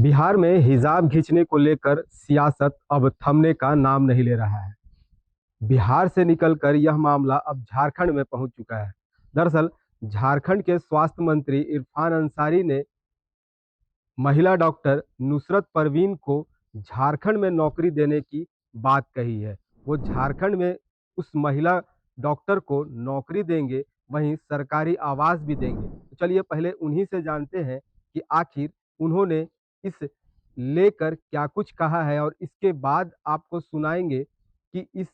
बिहार में हिजाब खींचने को लेकर सियासत अब थमने का नाम नहीं ले रहा है। बिहार से निकलकर यह मामला अब झारखंड में पहुंच चुका है। दरअसल झारखंड के स्वास्थ्य मंत्री इरफान अंसारी ने महिला डॉक्टर नुसरत परवीन को झारखंड में नौकरी देने की बात कही है। वो झारखंड में उस महिला डॉक्टर को नौकरी देंगे, वहीं सरकारी आवास भी देंगे। तो चलिए पहले उन्हीं से जानते हैं कि आखिर उन्होंने इस लेकर क्या कुछ कहा है, और इसके बाद आपको सुनाएंगे कि इस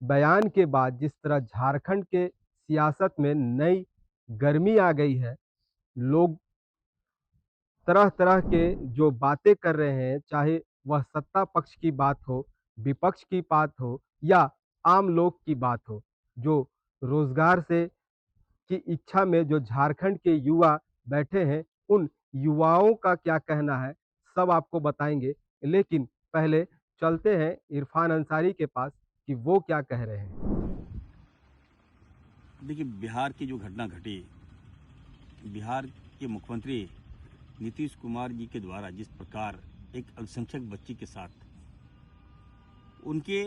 बयान के बाद जिस तरह झारखंड के सियासत में नई गर्मी आ गई है। लोग तरह तरह के जो बातें कर रहे हैं, चाहे वह सत्ता पक्ष की बात हो, विपक्ष की बात हो या आम लोग की बात हो, जो रोजगार से की इच्छा में जो झारखंड के युवा बैठे हैं, उन युवाओं का क्या कहना है, सब आपको बताएंगे। लेकिन पहले चलते हैं इरफान अंसारी के पास कि वो क्या कह रहे हैं। देखिए, बिहार की जो घटना घटी, बिहार के मुख्यमंत्री नीतीश कुमार जी के द्वारा जिस प्रकार एक अल्पसंख्यक बच्ची के साथ उनके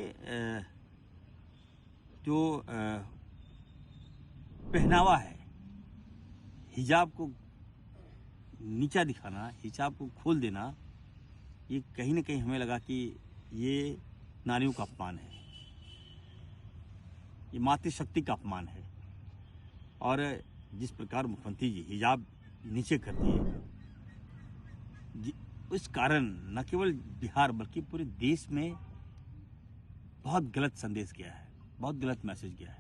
जो पहनावा है, हिजाब को नीचा दिखाना, हिजाब को खोल देना, ये कहीं ना कहीं हमें लगा कि ये नारियों का अपमान है, ये मातृशक्ति का अपमान है। और जिस प्रकार मुख्यमंत्री जी हिजाब नीचे कर दिए, इस कारण न केवल बिहार बल्कि पूरे देश में बहुत गलत संदेश गया है, बहुत गलत मैसेज गया है।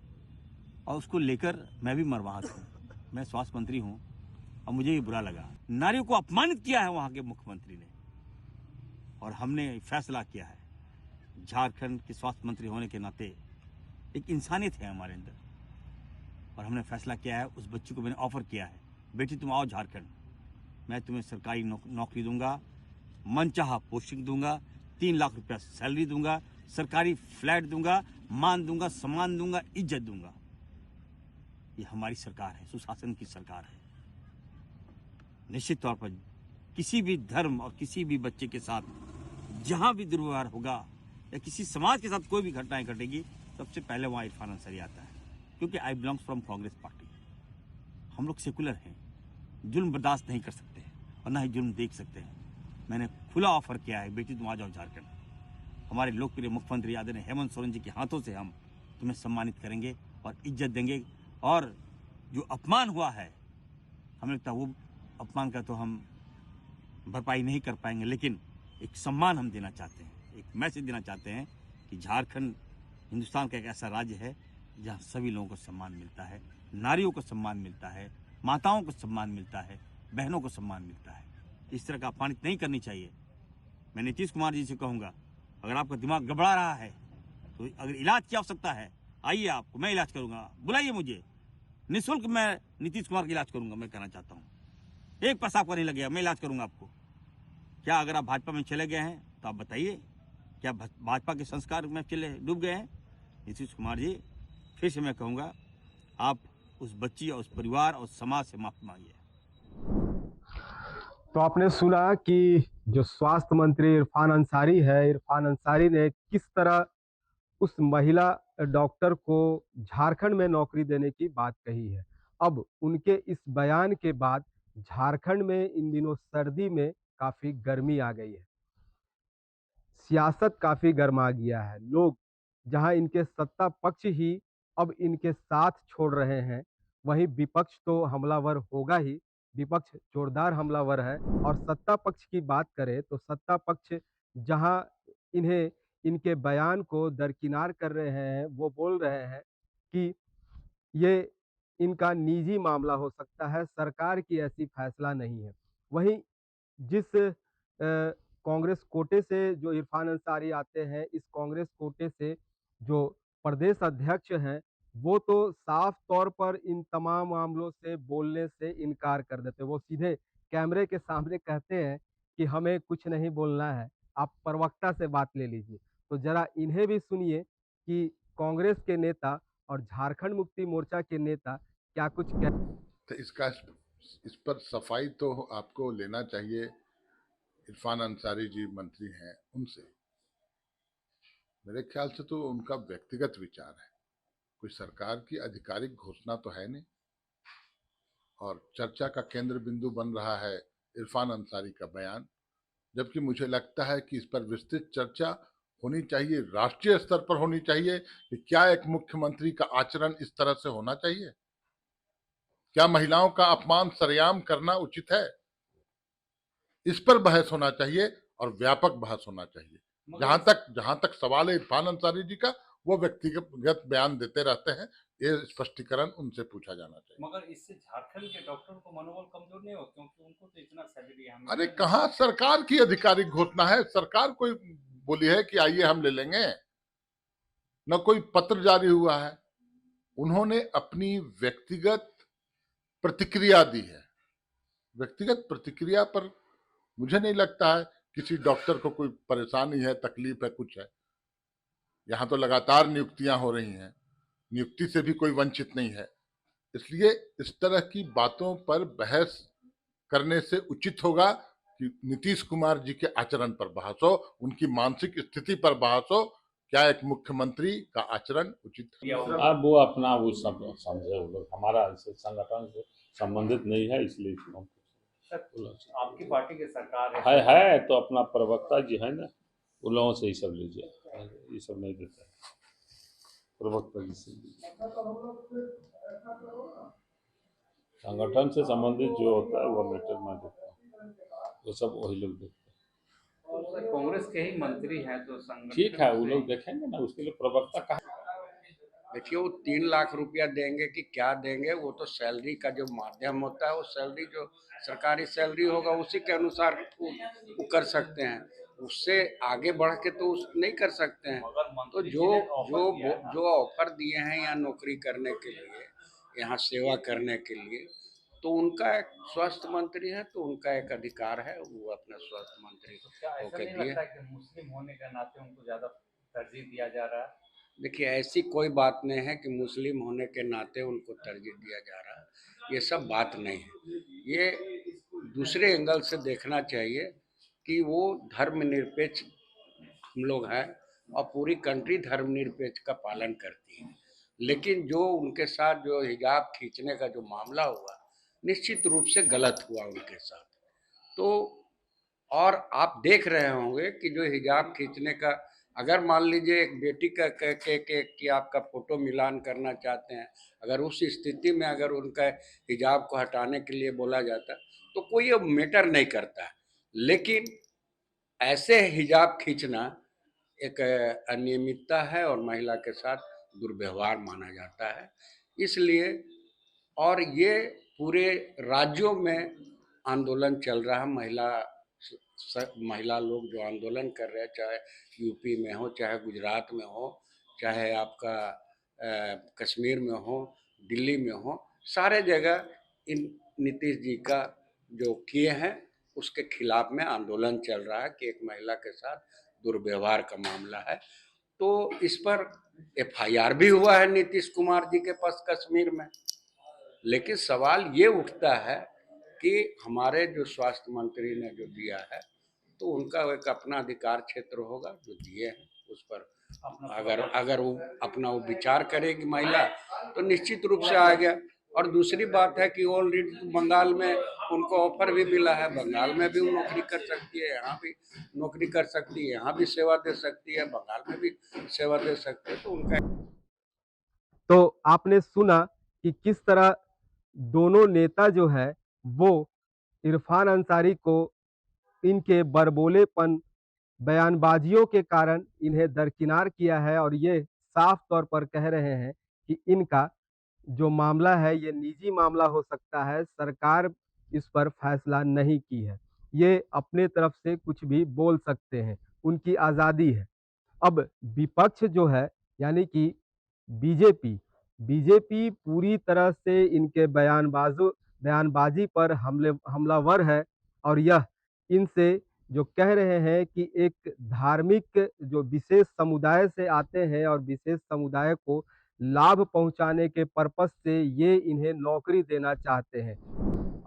और उसको लेकर मैं भी मर्माहत हूँ। मैं स्वास्थ्य मंत्री हूँ और मुझे भी बुरा लगा। नारियों को अपमानित किया है वहाँ के मुख्यमंत्री ने। और हमने फैसला किया है, झारखंड के स्वास्थ्य मंत्री होने के नाते एक इंसानियत है हमारे अंदर, और हमने फैसला किया है, उस बच्ची को मैंने ऑफर किया है, बेटी तुम आओ झारखंड, मैं तुम्हें सरकारी नौकरी दूंगा, मनचाहा पोस्टिंग दूंगा, 3 लाख रुपया सैलरी दूंगा, सरकारी फ्लैट दूंगा, मान दूंगा, सम्मान दूंगा, इज्जत दूंगा। ये हमारी सरकार है, सुशासन की सरकार है। निश्चित तौर पर किसी भी धर्म और किसी भी बच्चे के साथ जहां भी दुर्व्यवहार होगा या किसी समाज के साथ कोई भी घटनाएं घटेगी, सबसे पहले वहां इरफान अंसारी आता है, क्योंकि आई बिलोंग्स फ्रॉम कांग्रेस पार्टी। हम लोग सेकुलर हैं, जुल्म बर्दाश्त नहीं कर सकते और ना ही जुल्म देख सकते हैं। मैंने खुला ऑफर किया है, बेटी तुम आ जाओ झारखंड, हमारे लोकप्रिय मुख्यमंत्री आदरणीय हेमंत सोरेन जी के हाथों से हम तुम्हें सम्मानित करेंगे और इज्जत देंगे। और जो अपमान हुआ है, हमें लगता है वो अपमान का तो हम भरपाई नहीं कर पाएंगे, लेकिन एक सम्मान हम देना चाहते हैं, एक मैसेज देना चाहते हैं कि झारखंड हिंदुस्तान का एक ऐसा राज्य है जहाँ सभी लोगों को सम्मान मिलता है, नारियों को सम्मान मिलता है, माताओं को सम्मान मिलता है, बहनों को सम्मान मिलता है। इस तरह का अपमानित नहीं करनी चाहिए। मैं नीतीश कुमार जी से कहूँगा, अगर आपका दिमाग गड़बड़ा रहा है तो अगर इलाज की आवश्यकता है, आइए, आपको मैं इलाज करूँगा, बुलाइए मुझे, निःशुल्क मैं नीतीश कुमार का इलाज करूँगा। मैं कहना चाहता हूँ, एक पैसा आपका नहीं लगेगा, मैं इलाज करूँगा आपको। क्या अगर आप भाजपा में चले गए हैं तो आप बताइए, क्या भाजपा के संस्कार में चले डूब गए हैं? नीतीश कुमार जी, फिर से मैं कहूँगा, आप उस बच्ची और उस परिवार और समाज से माफी मांगिए। तो आपने सुना कि जो स्वास्थ्य मंत्री इरफान अंसारी है, इरफान अंसारी ने किस तरह उस महिला डॉक्टर को झारखंड में नौकरी देने की बात कही है। अब उनके इस बयान के बाद झारखंड में इन दिनों सर्दी में काफी गर्मी आ गई है, सियासत काफी गर्मा गया है। लोग जहां इनके सत्ता पक्ष ही अब इनके साथ छोड़ रहे हैं, वहीं विपक्ष तो हमलावर होगा ही, विपक्ष जोरदार हमलावर है। और सत्ता पक्ष की बात करें तो सत्ता पक्ष जहां इन्हें इनके बयान को दरकिनार कर रहे हैं, वो बोल रहे हैं कि ये इनका निजी मामला हो सकता है, सरकार की ऐसी फैसला नहीं है। वहीं जिस कांग्रेस कोटे से जो इरफान अंसारी आते हैं, इस कांग्रेस कोटे से जो प्रदेश अध्यक्ष हैं, वो तो साफ तौर पर इन तमाम मामलों से बोलने से इनकार कर देते हैं। वो सीधे कैमरे के सामने कहते हैं कि हमें कुछ नहीं बोलना है, आप प्रवक्ता से बात ले लीजिए। तो जरा इन्हें भी सुनिए कि कांग्रेस के नेता और झारखंड मुक्ति मोर्चा के नेता क्या कुछ कह। तो इस पर सफाई तो आपको लेना चाहिए। इरफान अंसारी जी मंत्री हैं, उनसे मेरे ख्याल से तो उनका व्यक्तिगत विचार है, कोई सरकार की आधिकारिक घोषणा तो है नहीं। और चर्चा का केंद्र बिंदु बन रहा है इरफान अंसारी का बयान, जबकि मुझे लगता है कि इस पर विस्तृत चर्चा होनी चाहिए, राष्ट्रीय स्तर पर होनी चाहिए कि क्या एक मुख्यमंत्री का आचरण इस तरह से होना चाहिए। क्या महिलाओं का अपमान सरेआम करना उचित है? इस पर बहस होना चाहिए और व्यापक बहस होना चाहिए। जहां तक सवाल है इरफान अंसारी जी का, वो व्यक्तिगत बयान देते रहते हैं, ये स्पष्टीकरण उनसे पूछा जाना चाहिए। मगर इससे झारखंड के डॉक्टर को मनोबल कमजोर नहीं हो, क्योंकि उनको तो इतना सैलरी है। अरे कहाँ सरकार की आधिकारिक घोषणा है? सरकार कोई बोली है कि आइए हम ले लेंगे? न कोई पत्र जारी हुआ है। उन्होंने अपनी व्यक्तिगत प्रतिक्रिया दी है। व्यक्तिगत प्रतिक्रिया पर मुझे नहीं लगता है किसी डॉक्टर को कोई परेशानी है, तकलीफ है, कुछ है। यहाँ तो लगातार नियुक्तियां हो रही हैं, नियुक्ति से भी कोई वंचित नहीं है। इसलिए इस तरह की बातों पर बहस करने से उचित होगा कि नीतीश कुमार जी के आचरण पर बहस हो, उनकी मानसिक स्थिति पर बहस हो। क्या एक मुख्यमंत्री का आचरण उचित है? अब वो अपना वो सब समझे, वो लोग हमारा इसे संगठन से संबंधित नहीं है, इसलिए इसको हम आपकी पार्टी की सरकार है तो अपना प्रवक्ता जी है ना, उन लोगों से ही सब लीजिए, ये सब नहीं देते, प्रवक्ता जी से लीजिए। संगठन से संबंधित जो होता है वो मैटर मैं देखता हूँ, वो सब वही लोग देखते हैं। कांग्रेस के ही मंत्री हैं तो ठीक है, वो लोग देखेंगे ना, उसके लिए प्रवक्ता कहा। देखिए, वो 3 लाख रुपया देंगे कि क्या देंगे, वो तो सैलरी का जो माध्यम होता है, वो सैलरी जो सरकारी सैलरी होगा उसी के अनुसार वो कर सकते हैं। उससे आगे बढ़ के तो नहीं कर सकते हैं। तो जो ऑफर दिए हैं यहाँ नौकरी करने के लिए, यहाँ सेवा करने के लिए, तो उनका एक स्वास्थ्य मंत्री है, तो उनका एक अधिकार है, वो अपने स्वास्थ्य मंत्री होकर दिए। मुस्लिम होने के नाते उनको ज्यादा तरजीह दिया जा रहा है? देखिए, ऐसी कोई बात नहीं है कि मुस्लिम होने के नाते उनको तरजीह दिया जा रहा है, ये सब बात नहीं है। ये दूसरे एंगल से देखना चाहिए कि वो धर्मनिरपेक्ष हम लोग हैं और पूरी कंट्री धर्मनिरपेक्ष का पालन करती है। लेकिन जो उनके साथ जो हिजाब खींचने का जो मामला हुआ, निश्चित रूप से गलत हुआ उनके साथ। तो और आप देख रहे होंगे कि जो हिजाब खींचने का, अगर मान लीजिए एक बेटी का कि आपका फोटो मिलान करना चाहते हैं, अगर उस स्थिति में अगर उनका हिजाब को हटाने के लिए बोला जाता तो कोई अब मैटर नहीं करता है। लेकिन ऐसे हिजाब खींचना एक अनियमितता है और महिला के साथ दुर्व्यवहार माना जाता है। इसलिए और ये पूरे राज्यों में आंदोलन चल रहा है, महिला लोग जो आंदोलन कर रहे हैं, चाहे यूपी में हो, चाहे गुजरात में हो, चाहे आपका कश्मीर में हो, दिल्ली में हो, सारे जगह इन नीतीश जी का जो किए हैं उसके खिलाफ में आंदोलन चल रहा है कि एक महिला के साथ दुर्व्यवहार का मामला है। तो इस पर FIR भी हुआ है नीतीश कुमार जी के पास कश्मीर में। लेकिन सवाल ये उठता है कि हमारे जो स्वास्थ्य मंत्री ने जो दिया है, तो उनका एक अपना अधिकार क्षेत्र होगा, जो दिए हैं उस पर अगर वो अपना वो विचार करेगी महिला, तो निश्चित रूप से आ गया। और दूसरी बात है कि ऑलरेडी बंगाल में उनको ऑफर भी मिला है, बंगाल में भी वो नौकरी कर सकती है, यहाँ भी नौकरी कर सकती है, यहाँ भी सेवा दे सकती है, बंगाल में भी सेवा दे सकती है। तो उनका तो आपने सुना कि किस तरह दोनों नेता जो है वो इरफान अंसारी को इनके बड़बोलेपन, बयानबाजियों के कारण इन्हें दरकिनार किया है और ये साफ तौर पर कह रहे हैं कि इनका जो मामला है ये निजी मामला हो सकता है, सरकार इस पर फैसला नहीं की है। ये अपने तरफ से कुछ भी बोल सकते हैं, उनकी आज़ादी है। अब विपक्ष जो है यानी कि बीजेपी बीजेपी पूरी तरह से इनके बयानबाजी पर हमलावर है और यह इनसे जो कह रहे हैं कि एक धार्मिक जो विशेष समुदाय से आते हैं और विशेष समुदाय को लाभ पहुंचाने के पर्पस से ये इन्हें नौकरी देना चाहते हैं।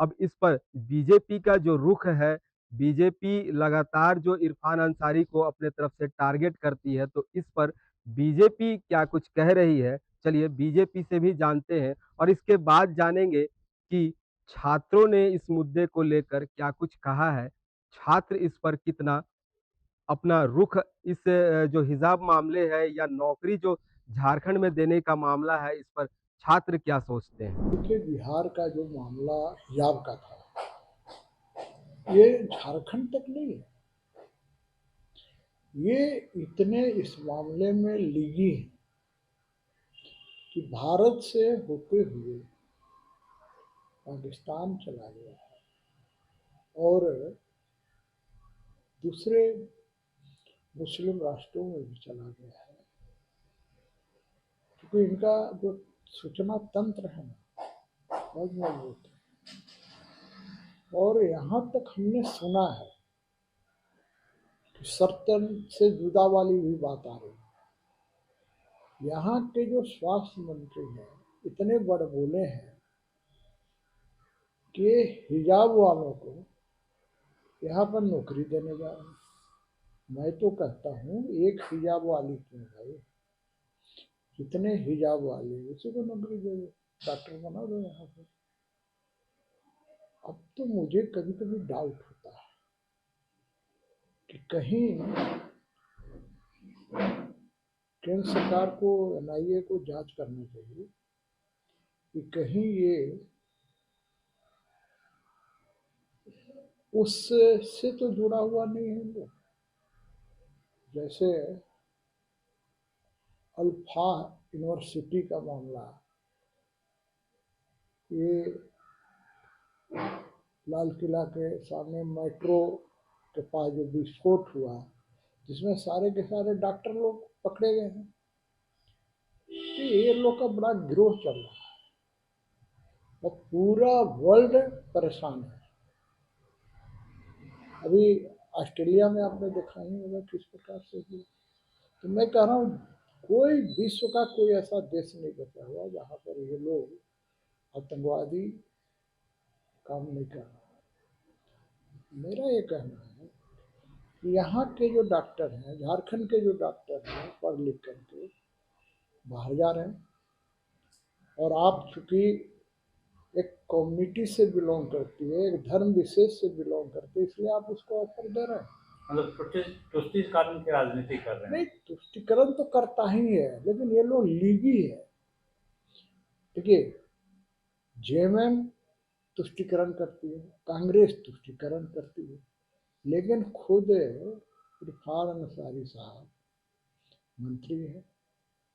अब इस पर बीजेपी का जो रुख है बीजेपी लगातार जो इरफान अंसारी को अपने तरफ से टारगेट करती है, तो इस पर बीजेपी क्या कुछ कह रही है? चलिए बीजेपी से भी जानते हैं और इसके बाद जानेंगे कि छात्रों ने इस मुद्दे को लेकर क्या कुछ कहा है, छात्र इस पर कितना अपना रुख इस जो हिजाब मामले है या नौकरी जो झारखंड में देने का मामला है, इस पर छात्र क्या सोचते हैं? देखिए, बिहार का जो मामला हिजाब का था, ये झारखंड तक नहीं है। ये इतने इस मामले में लीगी हैं कि भारत से होते हुए पाकिस्तान चला गया है और दूसरे मुस्लिम राष्ट्रों में भी चला गया है, क्योंकि इनका जो सूचना तंत्र है ना, बहुत मजबूत है। और यहाँ तक हमने सुना है कि सर्तन से जुदा वाली भी बात आ रही है। यहाँ के जो स्वास्थ्य मंत्री हैं इतने बड़बोले हैं कि हिजाब वालों को यहाँ पर नौकरी देने जा रहे हैं। मैं तो कहता हूँ एक हिजाब वाली क्यों भाई, जितने हिजाब वाले उसी को नौकरी दे दो, डॉक्टर बना दो यहाँ पर। अब तो मुझे कभी कभी डाउट होता है कि कहीं केंद्र सरकार को, एनआईए को जांच करना चाहिए कि कहीं ये उससे तो जुड़ा हुआ नहीं है लोग। जैसे अल्फा यूनिवर्सिटी का मामला, ये लाल किला के सामने मेट्रो के पास जो विस्फोट हुआ, जिसमें सारे के सारे डॉक्टर लोग पकड़े गए हैं, तो ये लोग का बड़ा गिरोह चल रहा है और पूरा वर्ल्ड परेशान है। अभी ऑस्ट्रेलिया में आपने देखा ही होगा किस प्रकार से हुआ। तो मैं कह रहा हूँ कोई विश्व का कोई ऐसा देश नहीं बचा हुआ जहाँ पर ये लोग आतंकवादी काम नहीं कर रहा। मेरा ये कहना है कि यहाँ के जो डॉक्टर हैं, झारखंड के जो डॉक्टर हैं, पढ़ लिख करके बाहर जा रहे हैं, और आप चूंकि एक कम्युनिटी से बिलोंग करती है, एक धर्म विशेष से बिलोंग करती है, इसलिए आप उसको ऑफर दे रहे हैं। मतलब तुष्टिकरण की राजनीति कर रहे हैं। नहीं, तुष्टिकरण तो करता ही है, लेकिन ये लोग लीगी है। देखिए, जेएमएम तुष्टिकरण करती है, कांग्रेस तुष्टिकरण करती है, लेकिन खुद इरफान अंसारी साहब मंत्री है,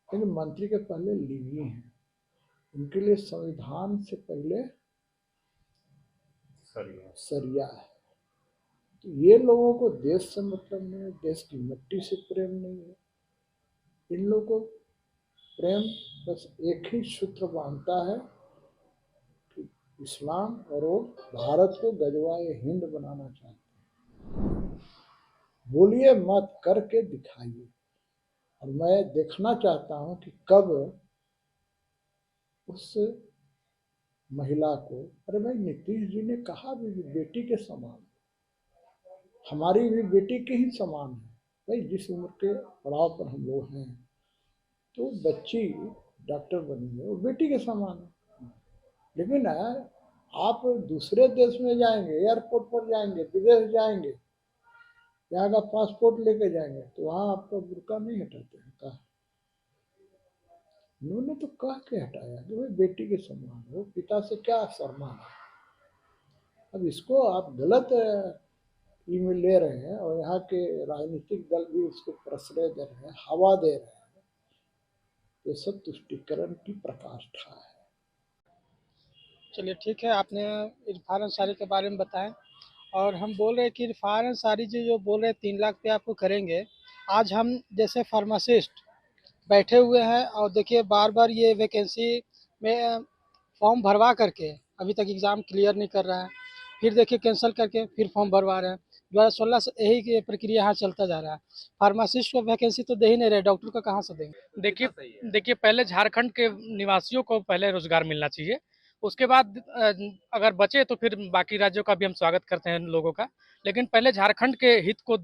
लेकिन मंत्री के पहले लीगी हैं। उनके लिए संविधान से पहले सरिया है। तो ये लोगों को देश से मतलब नहीं है, देश की मिट्टी से प्रेम नहीं है। इन लोगों को प्रेम बस एक ही सूत्र बांधता है कि इस्लाम, और वो भारत को गजवाए हिंद बनाना चाहते हैं। बोलिए मत, करके दिखाइए। और मैं देखना चाहता हूं कि कब उस महिला को, अरे भाई नीतीश जी ने कहा भी बेटी के समान, हमारी भी बेटी के ही समान है भाई। जिस उम्र के पड़ाव पर हम लोग हैं, तो बच्ची डॉक्टर बनी है वो बेटी के समान है। लेकिन आप दूसरे देश में जाएंगे, एयरपोर्ट पर जाएंगे, विदेश जाएंगे, यहाँ का पासपोर्ट लेके जाएंगे, तो वहाँ आपका बुर्का नहीं हटाते हैं। कहा उन्होंने तो कह के हटाया कि भाई बेटी के समान हो, पिता से क्या शर्मा है। अब इसको आप गलत ईमेल ले रहे हैं, और यहाँ के राजनीतिक दल भी इसको प्रश्रय दे रहे हैं, हवा दे रहे हैं। ये सब तुष्टिकरण की पराकाष्ठा है। चलिए ठीक है, आपने इरफान अंसारी के बारे में बताएं, और हम बोल रहे हैं कि इरफान अंसारी जी जो बोल रहे हैं 3 लाख पे आपको करेंगे। आज हम जैसे फार्मासिस्ट बैठे हुए हैं, और देखिए बार बार ये वैकेंसी में फॉर्म भरवा करके अभी तक एग्ज़ाम क्लियर नहीं कर रहा है, फिर देखिए कैंसिल करके फिर फॉर्म भरवा रहे हैं। 2016 से यही प्रक्रिया यहाँ चलता जा रहा है। फार्मासिस्ट को वैकेंसी तो दे ही नहीं रहे, डॉक्टर को कहाँ से देंगे? देखिए पहले झारखंड के निवासियों को पहले रोजगार मिलना चाहिए, उसके बाद अगर बचे तो फिर बाकी राज्यों का भी हम स्वागत करते हैं लोगों का, लेकिन पहले झारखंड के हित को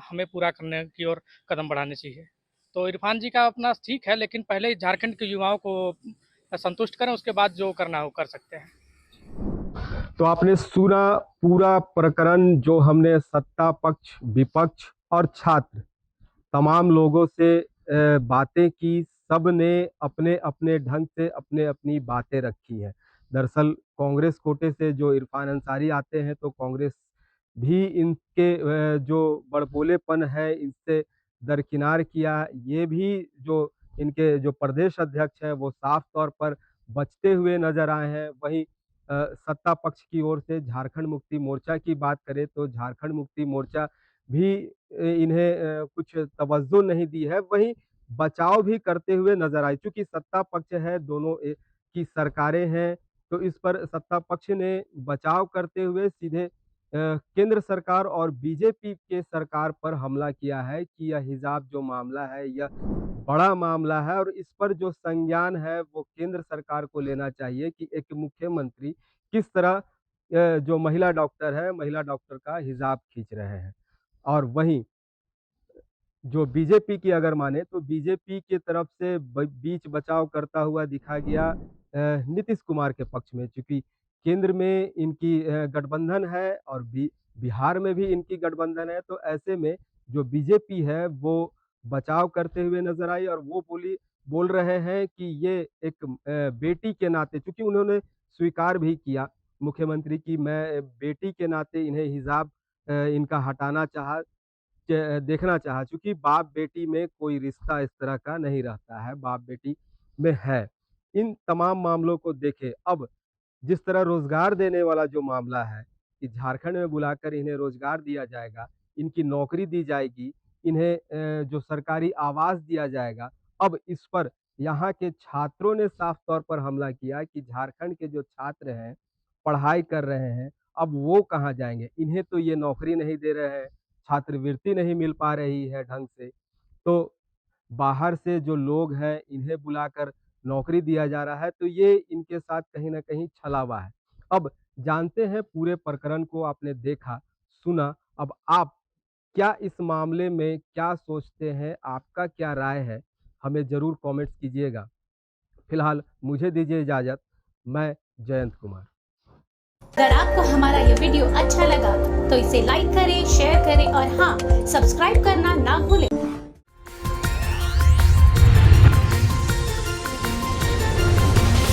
हमें पूरा करने की ओर कदम बढ़ाने चाहिए। तो इरफान जी का अपना ठीक है, लेकिन पहले झारखंड के युवाओं को संतुष्ट करें, उसके बाद जो करना हो कर सकते हैं। तो आपने सुना पूरा प्रकरण, जो हमने सत्ता पक्ष, विपक्ष और छात्र तमाम लोगों से बातें की। सब ने अपने अपने ढंग से अपने अपनी बातें रखी हैं। दरअसल कांग्रेस कोटे से जो इरफान अंसारी आते हैं, तो कांग्रेस भी इनके जो बड़बोलेपन है इनसे दरकिनार किया। ये भी जो इनके जो प्रदेश अध्यक्ष हैं वो साफ तौर पर बचते हुए नजर आए हैं। वहीं सत्ता पक्ष की ओर से झारखंड मुक्ति मोर्चा की बात करें तो झारखंड मुक्ति मोर्चा भी इन्हें कुछ तवज्जो नहीं दी है। वहीं बचाव भी करते हुए नजर आए, चूंकि सत्ता पक्ष है, दोनों की सरकारें हैं, तो इस पर सत्ता पक्ष ने बचाव करते हुए सीधे केंद्र सरकार और बीजेपी के सरकार पर हमला किया है कि यह हिजाब जो मामला है यह बड़ा मामला है और इस पर जो संज्ञान है वो केंद्र सरकार को लेना चाहिए कि एक मुख्यमंत्री किस तरह जो महिला डॉक्टर है, महिला डॉक्टर का हिजाब खींच रहे हैं। और वहीं जो बीजेपी की अगर माने तो बीजेपी की तरफ से बीच बचाव करता हुआ दिखा गया नीतीश कुमार के पक्ष में, चूंकि केंद्र में इनकी गठबंधन है और बिहार में भी इनकी गठबंधन है। तो ऐसे में जो बीजेपी है वो बचाव करते हुए नजर आई और वो बोल रहे हैं कि ये एक बेटी के नाते, चूंकि उन्होंने स्वीकार भी किया मुख्यमंत्री की मैं बेटी के नाते इन्हें हिजाब इनका हटाना देखना चाहा, चूंकि बाप बेटी में कोई रिश्ता इस तरह का नहीं रहता है, बाप बेटी में है। इन तमाम मामलों को देखे, अब जिस तरह रोजगार देने वाला जो मामला है कि झारखंड में बुलाकर इन्हें रोजगार दिया जाएगा, इनकी नौकरी दी जाएगी, इन्हें जो सरकारी आवास दिया जाएगा। अब इस पर यहाँ के छात्रों ने साफ तौर पर हमला किया कि झारखंड के जो छात्र हैं, पढ़ाई कर रहे हैं, अब वो कहाँ जाएंगे, इन्हें तो ये नौकरी नहीं दे रहे हैं, छात्रवृत्ति नहीं मिल पा रही है ढंग से, तो बाहर से जो लोग हैं इन्हें बुलाकर नौकरी दिया जा रहा है, तो ये इनके साथ कहीं न कहीं छलावा है। अब जानते हैं पूरे प्रकरण को, आपने देखा, सुना, अब आप क्या इस मामले में क्या सोचते हैं, आपका क्या राय है, हमें ज़रूर कमेंट्स कीजिएगा। फिलहाल मुझे दीजिए इजाज़त, मैं जयंत कुमार। अगर आपको हमारा ये वीडियो अच्छा लगा तो इसे लाइक करें, शेयर करें और हाँ, सब्सक्राइब करना ना भूलें।